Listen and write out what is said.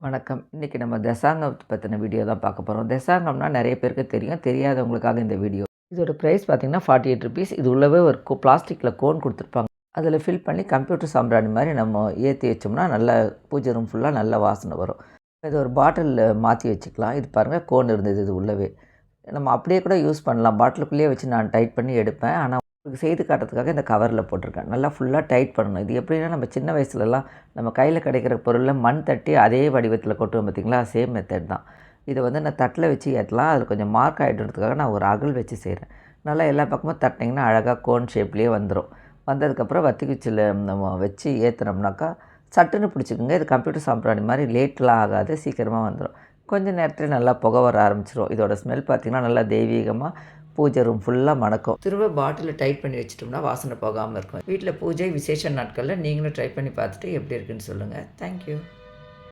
வணக்கம். இன்றைக்கி நம்ம தசாங்கத்தை பற்றின வீடியோ தான் பார்க்க போகிறோம். தசாங்கம்னா நிறைய பேருக்கு தெரியும். தெரியாதவங்களுக்காக இந்த வீடியோ. இதோட ப்ரைஸ் பார்த்தீங்கன்னா ₹48. இது உள்ளவே ஒரு பிளாஸ்டிக்கில் கோன் கொடுத்துருப்பாங்க. அதில் ஃபில் பண்ணி கம்ப்யூட்டர் சாம்பிராணி மாதிரி நம்ம ஏற்றி வச்சோம்னா நல்ல பூஜை ரூம் ஃபுல்லாக நல்ல வாசனை வரும். இது ஒரு பாட்டிலில் மாற்றி வச்சுக்கலாம். இது பாருங்கள், கோன் இருந்தது இது உள்ளவே. நம்ம அப்படியே கூட யூஸ் பண்ணலாம். பாட்டிலுக்குள்ளேயே வச்சு நான் டைட் பண்ணி எடுப்பேன். ஆனால் உங்களுக்கு செய்து காட்டுறதுக்காக இந்த கவரில் போட்டிருக்கேன். நல்லா ஃபுல்லாக டைட் பண்ணணும். இது எப்படின்னா, நம்ம சின்ன வயசுலலாம் நம்ம கையில் கிடைக்கிற பொருளில் மண் தட்டி அதே வடிவத்தில் கொட்டுவோம் பார்த்திங்களா, சேம் மெத்தட் தான். இதை நான் தட்டில் வச்சு ஏற்றலாம். அதில் கொஞ்சம் மார்க் ஆகிடுறதுக்காக நான் ஒரு அகல் வச்சு செய்கிறேன். நல்லா எல்லா பக்கமும் தட்டினீங்கன்னா அழகாக கோன் ஷேப்லேயே வந்துடும். வந்ததுக்கப்புறம் வத்தி குச்சியில் நம்ம வச்சு ஏற்றினோம்னாக்கா சட்டுன்னு பிடிச்சிக்கோங்க. இது கம்ப்யூட்டர் சாம்பிராணி மாதிரி லேட்லாம் ஆகாது, சீக்கிரமாக வந்துடும். கொஞ்சம் நேரத்தில் நல்லா புகை வர ஆரம்பிச்சிடும். இதோட ஸ்மெல் பார்த்திங்கன்னா நல்லா தெய்வீகமாக பூஜை ரூம் ஃபுல்லாக மணக்கும். திரும்ப பாட்டிலில் டைட் பண்ணி வச்சிட்டோம்னா வாசனை போகாமல் இருக்கும். வீட்டில் பூஜை விசேஷ நாட்களில் நீங்களும் ட்ரை பண்ணி பார்த்துட்டு எப்படி இருக்குன்னு சொல்லுங்கள். தேங்க்யூ.